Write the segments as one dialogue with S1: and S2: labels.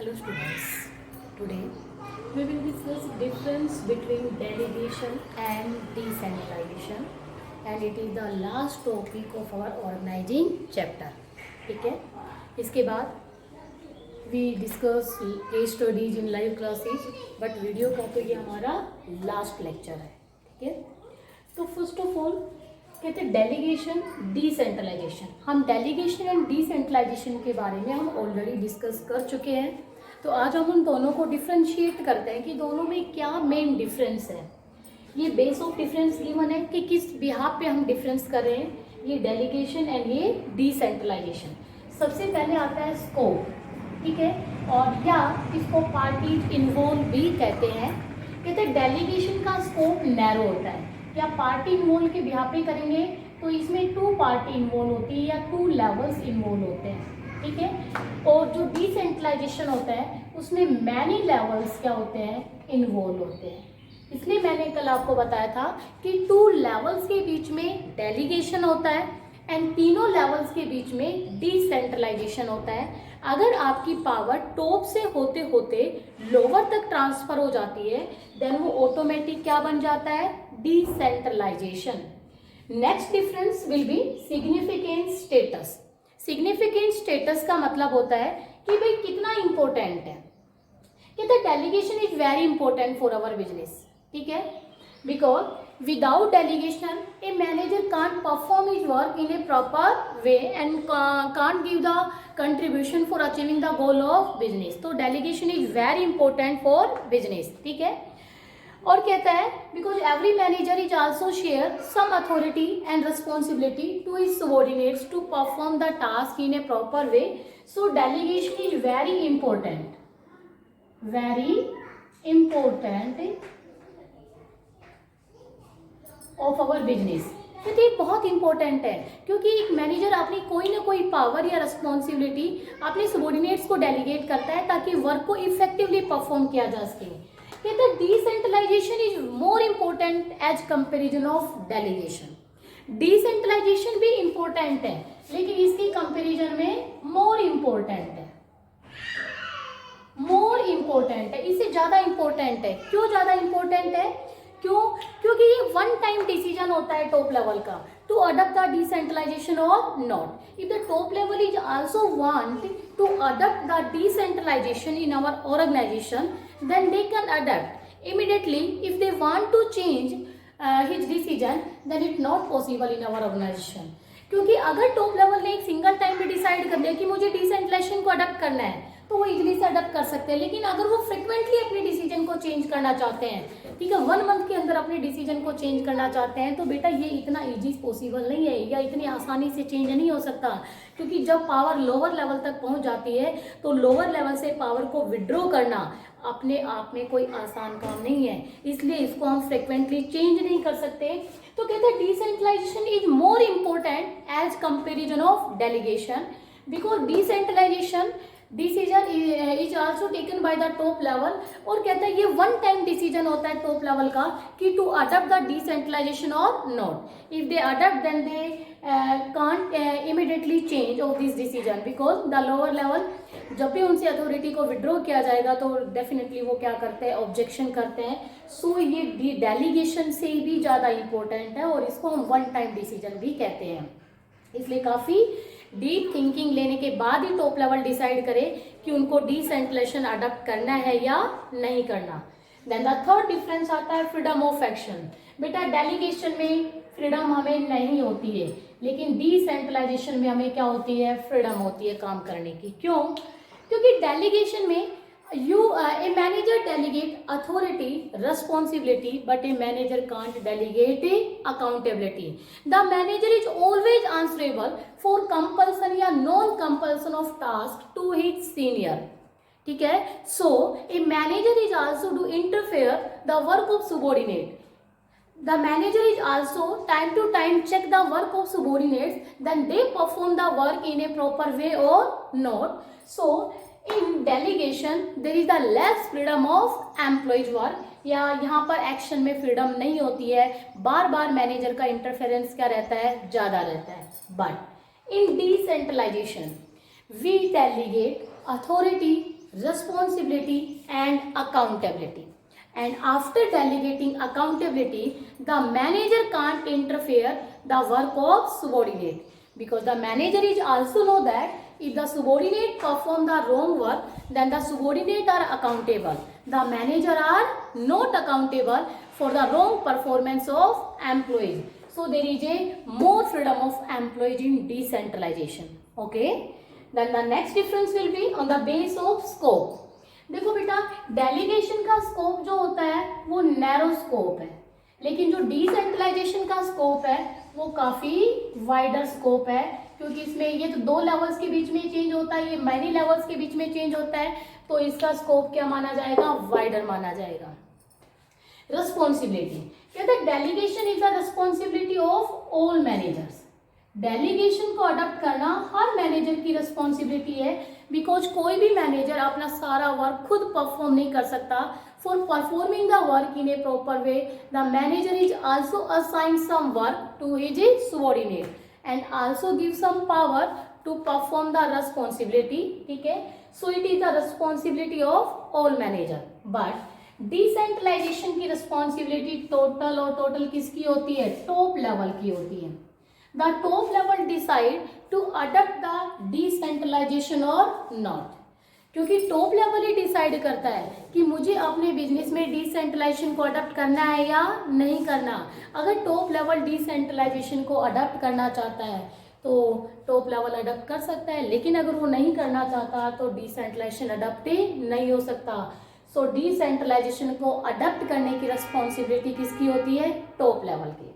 S1: Hello students, today we will discuss difference between delegation and decentralization and it is the last topic of our organizing chapter. ठीक है, इसके बाद we discuss case studies in live classes but video का तो ये हमारा last lecture है. ठीक है, तो फर्स्ट ऑफ ऑल कहते हैं डेलीगेशन डिसेंट्रलाइजेशन. हम डेलीगेशन एंड डिसेंट्रलाइजेशन के बारे में हम ऑलरेडी डिस्कस कर चुके हैं. तो आज हम उन दोनों को डिफ्रेंशिएट करते हैं कि दोनों में क्या मेन डिफरेंस है. ये बेस ऑफ डिफरेंस गिवन है कि किस बिहाफ पे हम डिफरेंस कर रहे हैं, ये डेलीगेशन एंड ये डिसेंट्रलाइजेशन. सबसे पहले आता है स्कोप. ठीक है, और या इसको पार्टीज इन्वॉल्व भी कहते हैं. कहते हैं डेलीगेशन का स्कोप नैरो होता है. या पार्टी इन्वॉल्व के बिहाफ पे करेंगे तो इसमें 2 पार्टी इन्वॉल्व होती है या 2 लेवल्स इन्वॉल्व होते हैं. ठीक है, और जो डिसेंट्रलाइजेशन होता है उसमें मैनी लेवल्स क्या होते हैं, इन्वॉल्व होते हैं. इसलिए मैंने कल आपको बताया था कि 2 लेवल्स के बीच में डेलीगेशन होता है एंड तीनों लेवल्स के बीच में डिसेंट्रलाइजेशन होता है. अगर आपकी पावर टॉप से होते होते लोअर तक ट्रांसफर हो जाती है देन वो ऑटोमेटिक क्या बन जाता है, decentralization. Next difference will be significant status. Significant status का मतलब होता है कि भाई कितना इंपॉर्टेंट है. कहते हैं delegation is very important for our business. ठीक है, because without delegation a manager can't perform his work in a proper way and can't give the contribution for achieving the goal of business. तो delegation is very important for business. ठीक है, और कहता है because every manager is also share some authority and responsibility to his subordinates to perform the task in a proper way. So delegation is very important of our business. तो ये बहुत important है क्योंकि एक मैनेजर अपनी कोई ना कोई पावर या रिस्पॉन्सिबिलिटी अपने सबॉर्डिनेट्स को डेलीगेट करता है ताकि वर्क को इफेक्टिवली परफॉर्म किया जा सके. कहते हैं decentralization is more important as comparison of delegation. Decentralization भी इम्पोर्टेंट है लेकिन इसकी कंपेरिजन में मोर इम्पोर्टेंट है, इससे ज्यादा इम्पोर्टेंट है. क्यों ज्यादा इम्पोर्टेंट है, क्यों? क्योंकि ये वन टाइम डिसीजन होता है टॉप लेवल का टू अडॉप्ट द डिसेंट्रलाइजेशन और not. If the top level is also want to adopt the decentralization in our organization then they can adopt immediately. If they want to change his decision then it not possible in our organization. क्योंकि अगर top level ने एक single time पे decide कर लिया कि मुझे decentralisation को अडॉप्ट करना है तो वो इजीली से अडॉप्ट कर सकते हैं. लेकिन अगर वो फ्रिक्वेंटली अपने डिसीजन को चेंज करना चाहते हैं, ठीक है, 1 मंथ के अंदर अपने डिसीजन को चेंज करना चाहते हैं तो बेटा ये इतना इजी पॉसिबल नहीं है या इतनी आसानी से चेंज नहीं हो सकता. क्योंकि जब पावर लोअर लेवल तक पहुंच जाती है तो लोअर लेवल से पावर को विड्रॉ करना अपने आप में कोई आसान काम नहीं है. इसलिए इसको हम फ्रिक्वेंटली चेंज नहीं कर सकते. तो कहते हैं decentralization is more important as comparison of delegation because decentralization decision is also taken by the top level. और कहता है ये वन टाइम डिसीजन होता है टॉप लेवल का कि टू अडॉप्ट द डिसेंट्रलाइजेशन और not. If they adopt then they can't immediately change of this decision because the lower level जब भी उनसे अथॉरिटी को विड्रॉ किया जाएगा तो डेफिनेटली वो क्या करते हैं, ऑब्जेक्शन करते हैं. सो ये डेलीगेशन से भी ज़्यादा इंपॉर्टेंट है और इसको हम वन टाइम डिसीजन भी कहते हैं. इसलिए काफ़ी डीप थिंकिंग लेने के बाद ही टॉप लेवल डिसाइड करे कि उनको डिसेंट्रलाइजेशन अडॉप्ट करना है या नहीं करना. देन द थर्ड डिफरेंस आता है फ्रीडम ऑफ एक्शन. बेटा डेलीगेशन में फ्रीडम हमें नहीं होती है लेकिन डिसेंट्रलाइजेशन में हमें क्या होती है, फ्रीडम होती है काम करने की. क्यों? क्योंकि डेलीगेशन में a manager delegate authority responsibility but a manager can't delegate accountability. The manager is always answerable for compulsion या non compulsion of task to his senior. ठीक है, so a manager is also to interfere the work of subordinate. The manager is also time to time check the work of subordinates then they perform the work in a proper way or not. So in delegation there is the less freedom of employees work. या यहाँ पर action में freedom नहीं होती है, बार बार manager का interference क्या रहता है, ज़्यादा रहता है. But in decentralization we delegate authority responsibility and accountability. And after delegating accountability, the manager can't interfere the work of subordinate, because the manager is also know that if the subordinate perform the wrong work, then the subordinate are accountable. The manager are not accountable for the wrong performance of employees. So there is a more freedom of employees in decentralization. Okay. Then the next difference will be on the base of scope. देखो बेटा, delegation का scope जो होता है वो narrow scope है, लेकिन जो डिसेंट्रलाइजेशन का स्कोप है वो काफी वाइडर स्कोप है, क्योंकि इसमें ये तो 2 लेवल्स के बीच में चेंज होता है, ये मैनी लेवल्स के बीच में चेंज होता है, तो इसका स्कोप क्या माना जाएगा, वाइडर माना जाएगा। रिस्पॉन्सिबिलिटी कहते हैं delegation is the responsibility of all managers. Delegation को अडॉप्ट करना हर मैनेजर की रिस्पॉन्सिबिलिटी है, बिकॉज कोई भी मैनेजर अपना सारा वर्क खुद परफॉर्म नहीं कर सकता। For performing the work in a proper way, the manager is also assign some work to his subordinate and also give some power to perform the responsibility. ठीक है, so it is the responsibility of all manager. But decentralization की responsibility total और total किसकी होती है, top level की होती है। The top level decide to adopt the decentralization or not, क्योंकि टॉप लेवल ही डिसाइड करता है कि मुझे अपने बिजनेस में डिसेंट्रलाइजेशन को अडॉप्ट करना है या नहीं करना। अगर टॉप लेवल डिसेंट्रलाइजेशन को अडॉप्ट करना चाहता है तो टॉप लेवल अडॉप्ट कर सकता है, लेकिन अगर वो नहीं करना चाहता तो डिसेंट्रलाइजेशन अडॉप्ट ही नहीं हो सकता। सो डिसेंट्रलाइजेशन को अडॉप्ट करने की रिस्पॉन्सिबिलिटी किसकी होती है, टॉप लेवल की।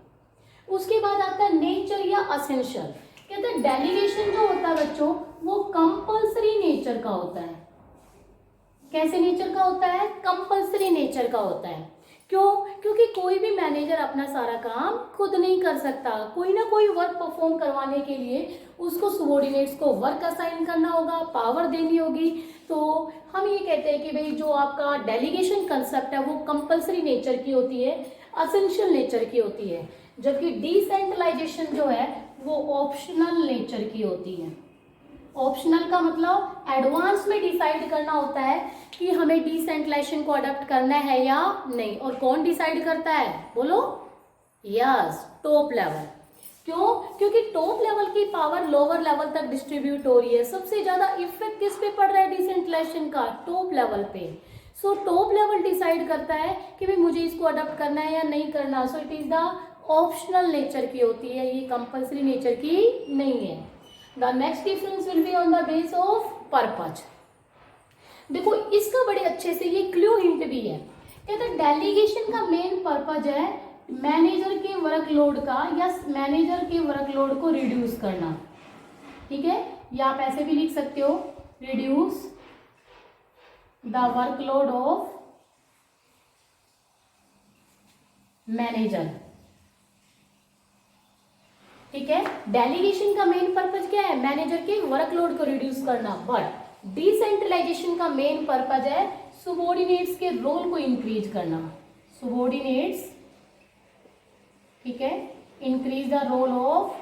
S1: उसके बाद आता है नेचर या असेंशियल। कहते हैं डेलीगेशन जो होता है बच्चों वो कंपल्सरी नेचर का होता है। कैसे नेचर का होता है, कंपल्सरी नेचर का होता है। क्यों, क्योंकि कोई भी मैनेजर अपना सारा काम खुद नहीं कर सकता, कोई ना कोई वर्क परफॉर्म करवाने के लिए उसको सबऑर्डिनेट्स को वर्क असाइन करना होगा, पावर देनी होगी। तो हम ये कहते हैं कि भाई जो आपका डेलीगेशन कंसेप्ट है वो कंपल्सरी नेचर की होती है, असेंशियल नेचर की होती है, जबकि डिसेंट्रलाइजेशन जो है वो ऑप्शनल नेचर की होती है। ऑप्शनल का मतलब एडवांस में डिसाइड करना होता है कि हमें डिसेंट्रलाइजेशन को अडॉप्ट करना है या नहीं। और कौन डिसाइड करता है, बोलो, यस, टॉप लेवल। क्यों, क्योंकि टॉप लेवल की पावर लोअर लेवल तक डिस्ट्रीब्यूट हो रही है। सबसे ज्यादा इफेक्ट किस पे पड़ रहा है डिसेंट्रलाइजेशन का, टॉप लेवल पे। सो टॉप लेवल डिसाइड करता है कि भाई मुझे इसको अडॉप्ट करना है या नहीं करना। सो it is the optional nature की होती है, ये कंपल्सरी नेचर की नहीं है। The next difference will be on the base of purpose. देखो इसका बड़े अच्छे से ये क्लू हिंट भी है। कहते हैं डेलीगेशन का मेन पर्पज है मैनेजर के वर्कलोड का या मैनेजर के वर्कलोड को रिड्यूस करना। ठीक है, या आप ऐसे भी लिख सकते हो, reduce the workload of manager. ठीक है, डेलीगेशन का मेन पर्पज क्या है, मैनेजर के वर्कलोड को रिड्यूस करना। बट डिसेंट्रलाइजेशन का मेन पर्पज है सबऑर्डिनेट्स के रोल को इंक्रीज करना। सबऑर्डिनेट्स, ठीक है, increase the role of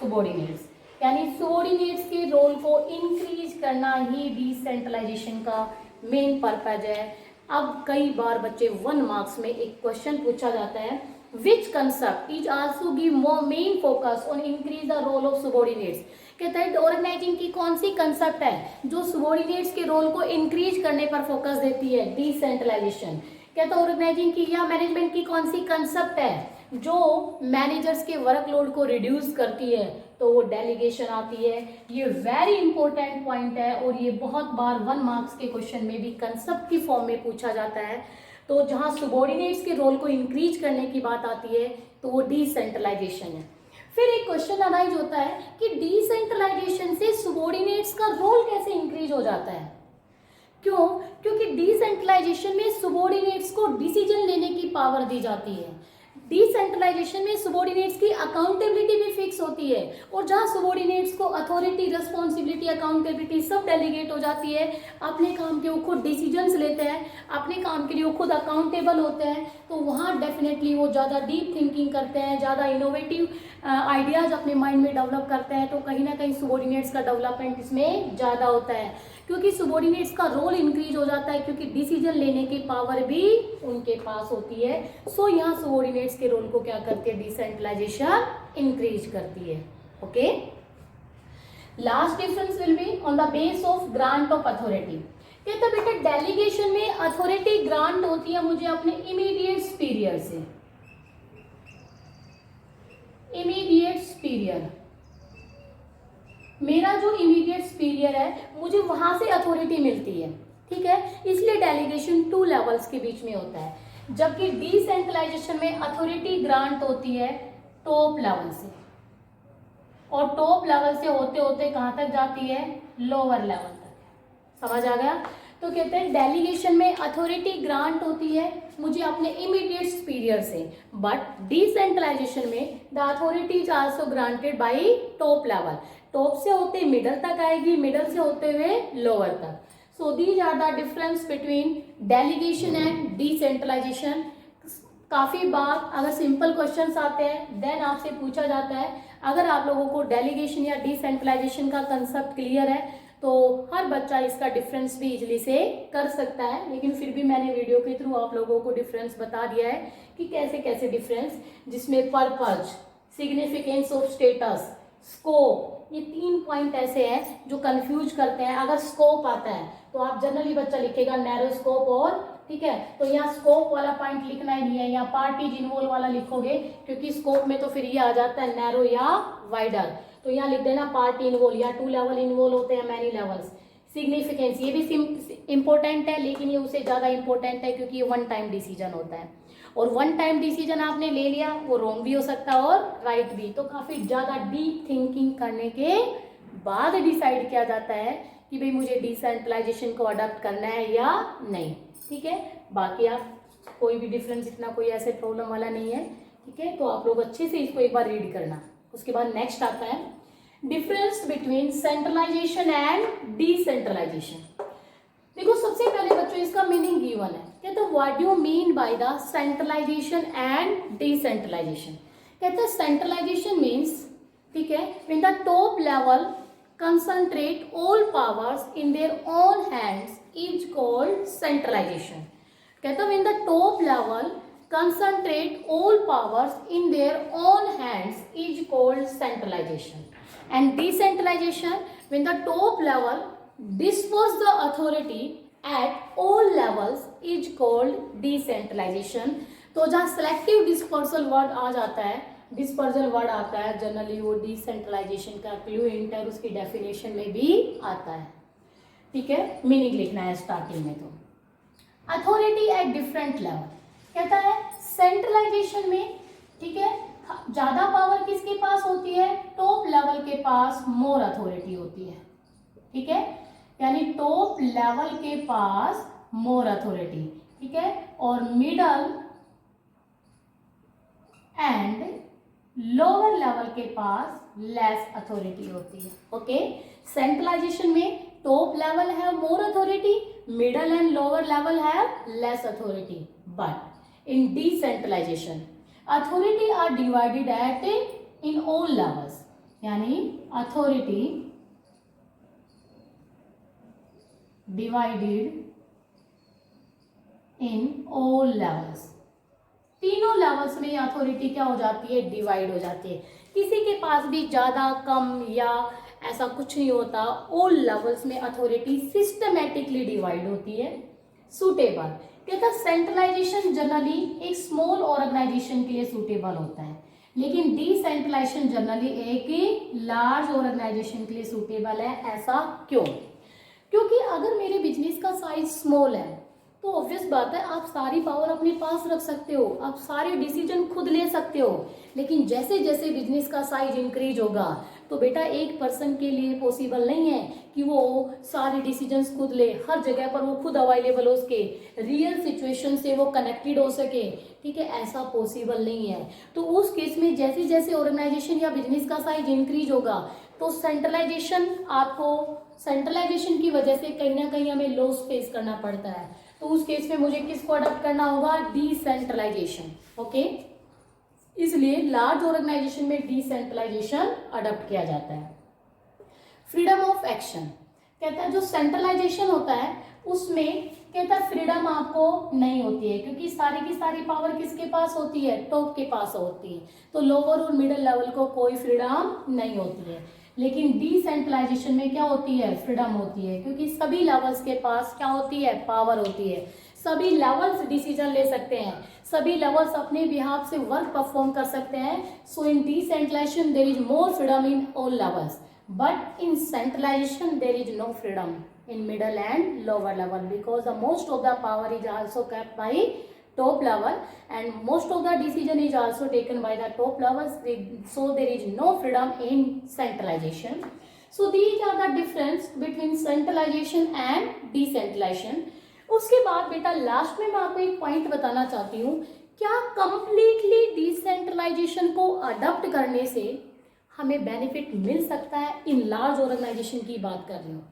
S1: subordinates, यानी सबऑर्डिनेट्स के रोल को इंक्रीज करना ही डिसेंट्रलाइजेशन का मेन पर्पज है। अब कई बार बच्चे 1 मार्क्स में एक क्वेश्चन पूछा जाता है, which concept is also give more main focus on increase the role of subordinates. कहता है ऑर्गेनाइजिंग की कौन सी कंसेप्ट है जो सबऑर्डिनेट्स के रोल को इंक्रीज करने पर फोकस देती है, डिसेंट्रलाइजेशन। कहता है ऑर्गेनाइजिंग की या मैनेजमेंट की कौन सी कंसेप्ट है जो मैनेजर्स के वर्कलोड को रिड्यूस करती है, तो वो डेलीगेशन आती है। ये वेरी इंपॉर्टेंट पॉइंट है और ये बहुत बार 1 मार्क्स के क्वेश्चन में भी कंसेप्ट की फॉर्म में पूछा जाता है। तो जहां सबऑर्डिनेट्स के रोल को इंक्रीज करने की बात आती है तो वो डिसेंट्रलाइजेशन है। फिर एक क्वेश्चन अराइज होता है कि डिसेंट्रलाइजेशन से सबऑर्डिनेट्स का रोल कैसे इंक्रीज हो जाता है। क्यों, क्योंकि डिसेंट्रलाइजेशन में सबऑर्डिनेट्स को डिसीजन लेने की पावर दी जाती है। डिसेंट्रलाइजेशन में सबॉर्डिनेट्स की अकाउंटेबिलिटी भी फिक्स होती है, और जहां सबॉर्डिनेट्स को अथॉरिटी, रिस्पॉन्सिबिलिटी, अकाउंटेबिलिटी सब डेलीगेट हो जाती है, अपने काम के वो खुद डिसीजंस लेते हैं, अपने काम के लिए वो खुद अकाउंटेबल होते हैं, तो वहाँ डेफिनेटली वो ज़्यादा डीप थिंकिंग करते हैं, ज़्यादा इनोवेटिव आइडियाज़ अपने माइंड में डेवलप करते हैं। तो कहीं ना कहीं सबॉर्डिनेट्स का डेवलपमेंट इसमें ज़्यादा होता है, क्योंकि सबॉर्डिनेट्स का रोल इंक्रीज हो जाता है, क्योंकि डिसीजन लेने की पावर भी उनके पास होती है। सो यहाँ सबॉर्डिनेट्स के रोल को क्या करती है, डिसेंट्रलाइजेशन इंक्रीज करती है। Okay, last difference will be on the base of grant of authority. कहते बेटा डेलीगेशन में अथॉरिटी ग्रांट होती है मुझे अपने इमीडिएट सुपीरियर से, इमीडिएट सुपीरियर, मेरा जो इमीडिएट सुपीरियर है मुझे वहां से अथॉरिटी मिलती है, ठीक है, इसलिए डेलीगेशन 2 लेवल्स के बीच में होता है, जबकि डिसेंट्रलाइजेशन में अथॉरिटी ग्रांट होती है टॉप लेवल से, और टॉप लेवल से होते होते कहां तक जाती है, लोअर लेवल तक। समझ आ गया? तो कहते हैं डेलीगेशन में अथॉरिटी ग्रांट होती है मुझे अपने इमीडिएट सुपीरियर से, बट डिसेंट्रलाइजेशन में the authority is also granted by top level, top से होते मिडल तक आएगी, मिडल से होते हुए लोअर तक। So these are the difference between delegation and decentralization. काफी बार अगर सिंपल क्वेश्चंस आते हैं देन आपसे पूछा जाता है, अगर आप लोगों को डेलीगेशन या डिसेंट्रलाइजेशन का कंसेप्ट क्लियर है तो हर बच्चा इसका डिफरेंस भी इजीली से कर सकता है, लेकिन फिर भी मैंने वीडियो के थ्रू आप लोगों को डिफरेंस बता दिया है कि कैसे कैसे डिफरेंस, जिसमें purpose, significance of status, scope, ये 3 पॉइंट ऐसे हैं जो कंफ्यूज करते हैं। अगर स्कोप आता है तो आप जनरली बच्चा लिखेगा नैरो स्कोप, और ठीक है, तो यहाँ स्कोप वाला पॉइंट लिखना ही नहीं है, यहाँ पार्टीज इन्वॉल्व वाला लिखोगे, क्योंकि स्कोप में तो फिर ये आ जाता है नैरो या वाइडर, तो यहाँ लिख देना पार्ट इन्वॉल्व, या 2 लेवल इन्वॉल्व होते हैं, मैनी लेवल्स। सिग्निफिकेंस ये भी इंपॉर्टेंट है, लेकिन ये उससे ज़्यादा इंपॉर्टेंट है क्योंकि ये 1 टाइम डिसीजन होता है, और 1 टाइम डिसीजन आपने ले लिया वो रॉन्ग भी हो सकता है और राइट भी, तो काफ़ी ज़्यादा डीप थिंकिंग करने के बाद डिसाइड किया जाता है कि भाई मुझे डिसेंट्रलाइजेशन को अडॉप्ट करना है या नहीं, ठीक है। बाकी आप कोई भी डिफरेंस, इतना कोई ऐसे प्रॉब्लम वाला नहीं है, ठीक है, तो आप लोग अच्छे से इसको एक बार रीड करना। उसके बाद नेक्स्ट आता है difference between centralisation and decentralization. देखो सबसे पहले बच्चों इसका मीनिंग गिवन है, कहते हैं what do you mean by the centralization and decentralization. कहते हैं सेंट्रलाइजेशन मीन्स, ठीक है, when the top level concentrate all powers in their own hands is called centralization। कहते हैं when the top level concentrate all powers in their own hands is called centralization, and decentralization when the top level disperse the authority at all levels is called decentralization। तो जहाँ selective dispersal word आ जाता है, dispersal word आता है, generally वो decentralisation का clue hint है, उसकी डेफिनेशन में भी आता है, ठीक है, मीनिंग लिखना है स्टार्टिंग में। तो अथॉरिटी एट डिफरेंट लेवल, कहता है सेंट्रलाइजेशन में, ठीक है, ज्यादा पावर किसके पास होती है, टॉप लेवल के पास मोर अथॉरिटी होती है, ठीक है, यानी टॉप लेवल के पास मोर अथॉरिटी, ठीक है, और मिडल एंड लोअर लेवल के पास लेस अथॉरिटी होती है। ओके, सेंट्रलाइजेशन में टॉप लेवल है more authority, middle and lower level है less authority, but in decentralisation authority are divided at in all levels, यानी authority divided in all levels, तीनों levels में authority क्या हो जाती है, डिवाइड हो जाती है, किसी के पास भी ज्यादा कम या ऐसा कुछ नहीं होता, ऑल लेवल्स में अथॉरिटी सिस्टमेटिकली डिवाइड होती है, सूटेबल। कहता सेंट्रलाइजेशन जनरली एक स्मॉल ऑर्गेनाइजेशन के लिए सूटेबल होता है, लेकिन डिसेंट्रलाइजेशन जनरली एक लार्ज ऑर्गेनाइजेशन के लिए सूटेबल है। ऐसा क्यों? क्योंकि अगर मेरे बिजनेस का साइज स्मॉल है तो ऑब्वियस बात है आप सारी पावर अपने पास रख सकते हो, आप सारे डिसीजन खुद ले सकते हो, लेकिन जैसे जैसे बिजनेस का साइज इंक्रीज होगा तो बेटा एक पर्सन के लिए पॉसिबल नहीं है कि वो सारे डिसीजंस खुद ले, हर जगह पर वो खुद अवेलेबल हो, उसके रियल सिचुएशन से वो कनेक्टेड हो सके, ठीक है, ऐसा पॉसिबल नहीं है। तो उस केस में जैसे जैसे ऑर्गेनाइजेशन या बिजनेस का साइज इंक्रीज होगा तो सेंट्रलाइजेशन की वजह से कहीं ना कहीं हमें लॉस फेस करना पड़ता है। तो उस केस में मुझे किसको अडॉप्ट करना होगा? डिसेंट्रलाइजेशन। ओके, इसलिए लार्ज ऑर्गेनाइजेशन में डिसेंट्रलाइजेशन अडॉप्ट किया जाता है। फ्रीडम ऑफ एक्शन कहता है जो सेंट्रलाइजेशन होता है उसमें कहता है फ्रीडम आपको नहीं होती है, क्योंकि सारी की सारी पावर किसके पास होती है? टॉप के पास होती है। तो लोअर और मिडिल लेवल को कोई फ्रीडम नहीं होती है। लेकिन डिसेंट्रलाइजेशन में क्या होती है? फ्रीडम होती है, क्योंकि सभी लेवल्स के पास क्या होती है? पावर होती है। सभी लेवल्स डिसीजन ले सकते हैं, सभी लेवल्स अपने बिहाफ से वर्क परफॉर्म कर सकते हैं। So in decentralisation there is more freedom in all levels, but in centralization there is no freedom in middle and lower level, because the most of the power is also kept by top level and most of the decision is also taken by the top levels, so there is no freedom in centralization. So these are the difference between centralization and decentralization. उसके बाद बेटा last में मैं आपको एक point बताना चाहती हूँ, क्या कंप्लीटली डिसेंट्रलाइजेशन को अडॉप्ट करने से हमें बेनिफिट मिल सकता है? इन लार्ज ऑर्गेनाइजेशन की बात कर रही हूँ,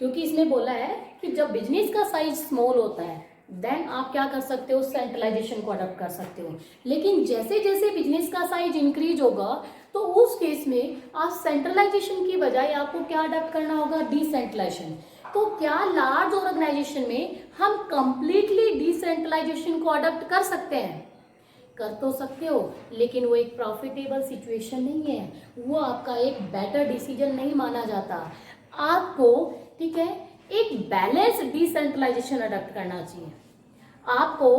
S1: क्योंकि इसमें बोला है कि जब बिजनेस का साइज स्मॉल होता है देन आप क्या कर सकते हो? सेंट्रलाइजेशन को अडॉप्ट कर सकते हो। लेकिन जैसे जैसे बिजनेस का साइज इंक्रीज होगा तो उस केस में आप सेंट्रलाइजेशन की बजाय आपको क्या अडॉप्ट करना होगा? डिसेंट्रलाइजेशन। तो क्या लार्ज ऑर्गेनाइजेशन में हम कंप्लीटली डिसेंट्रलाइजेशन को अडॉप्ट कर सकते हैं? कर तो सकते हो, लेकिन वो एक प्रॉफिटेबल सिचुएशन नहीं है, वो आपका एक बेटर डिसीजन नहीं माना जाता। आपको, ठीक है, एक बैलेंस डिसेंट्रलाइजेशन अडॉप्ट करना चाहिए। आपको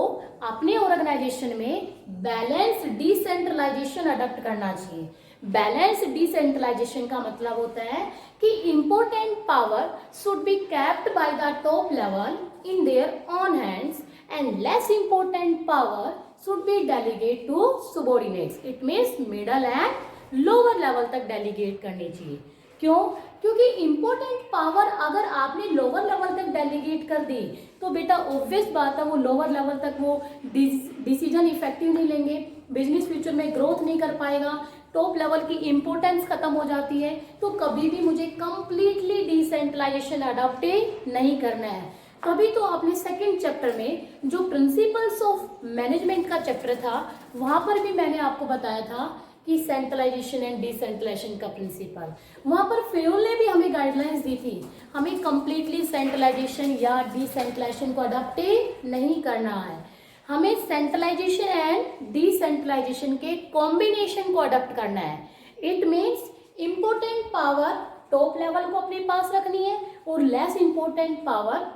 S1: अपने ऑर्गेनाइजेशन में बैलेंस डिसेंट्रलाइजेशन अडॉप्ट करना चाहिए। बैलेंस डिसेंट्रलाइजेशन का मतलब होता है कि important power should be kept bye the top level in their on hands and less important power should be delegate to subordinates. It means middle and lower level तक delegate करनी चाहिए। क्यों? क्योंकि important power अगर आपने lower level तक delegate कर दी तो बेटा obvious बात है वो lower level तक वो decision effective नहीं लेंगे, बिजनेस फ्यूचर में ग्रोथ नहीं कर पाएगा, टॉप लेवल की इंपॉर्टेंस खत्म हो जाती है। तो कभी भी मुझे कंप्लीटली डिसेंट्रलाइजेशन अडॉप्ट नहीं करना है। कभी तो आपने सेकंड चैप्टर में जो प्रिंसिपल्स ऑफ मैनेजमेंट का चैप्टर था वहां पर भी मैंने आपको बताया था कि सेंट्रलाइजेशन एंड डिसेंट्रलाइजेशन का प्रिंसिपल, वहां पर फेयोल ने भी हमें गाइडलाइंस दी थी, हमें कंप्लीटली सेंट्रलाइजेशन या डिसेंट्रलाइजेशन को अडॉप्ट नहीं करना है, हमें सेंट्रलाइजेशन एंड डिसेंट्रलाइजेशन के कॉम्बिनेशन को अडॉप्ट करना है। It means important power top level को अपने पास रखनी है और लेस इंपॉर्टेंट पावर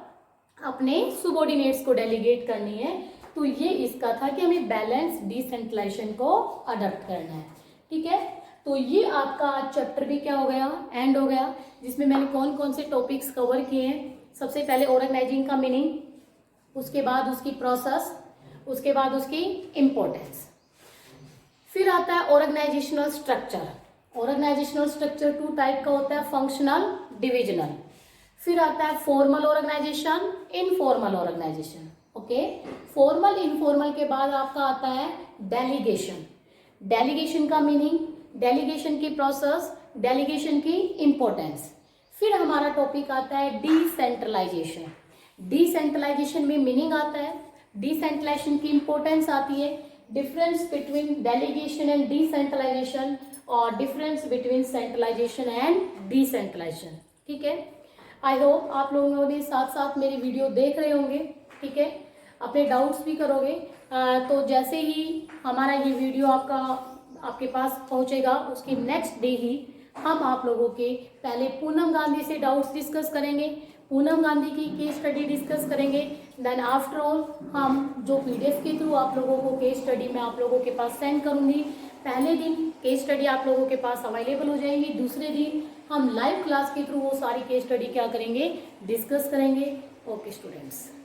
S1: अपने सुबॉर्डिनेट्स को डेलीगेट करनी है। तो ये इसका था कि हमें बैलेंस डिसेंट्रलाइजेशन को अडॉप्ट करना है, ठीक है। तो ये आपका चैप्टर भी क्या हो गया? एंड हो गया, जिसमें मैंने कौन कौन से टॉपिक्स कवर किए हैं। सबसे पहले ऑर्गेनाइजिंग का मीनिंग, उसके बाद उसकी प्रोसेस, उसके बाद उसकी इम्पोर्टेंस, फिर आता है organizational structure. Organizational structure 2 type का होता है, फंक्शनल, डिविजनल। फिर आता है formal organization, informal organization. Okay, formal informal के बाद आपका आता है डेलीगेशन। डेलीगेशन का मीनिंग, डेलीगेशन की प्रोसेस, डेलीगेशन की इंपॉर्टेंस। फिर हमारा टॉपिक आता है डिसेंट्रलाइजेशन। डिसेंट्रलाइजेशन में मीनिंग आता है, डिसेंट्रलाइजेशन की इंपॉर्टेंस आती है, difference between delegation and decentralisation और difference between centralisation and decentralisation, ठीक है। आई होप आप लोगों ने साथ साथ मेरी वीडियो देख रहे होंगे, ठीक है, अपने डाउट्स भी करोगे। तो जैसे ही हमारा ये वीडियो आपके पास पहुंचेगा उसके नेक्स्ट डे ही हम आप लोगों के पहले पूनम गांधी से डाउट्स डिस्कस करेंगे, पूनम गांधी की केस स्टडी डिस्कस करेंगे। देन आफ्टर ऑल हम जो PDF के थ्रू आप लोगों को केस स्टडी मैं आप लोगों के पास सेंड करूंगी। पहले दिन केस स्टडी आप लोगों के पास अवेलेबल हो जाएंगी, दूसरे दिन हम लाइव क्लास के थ्रू वो सारी केस स्टडी क्या करेंगे? डिस्कस करेंगे। Okay students.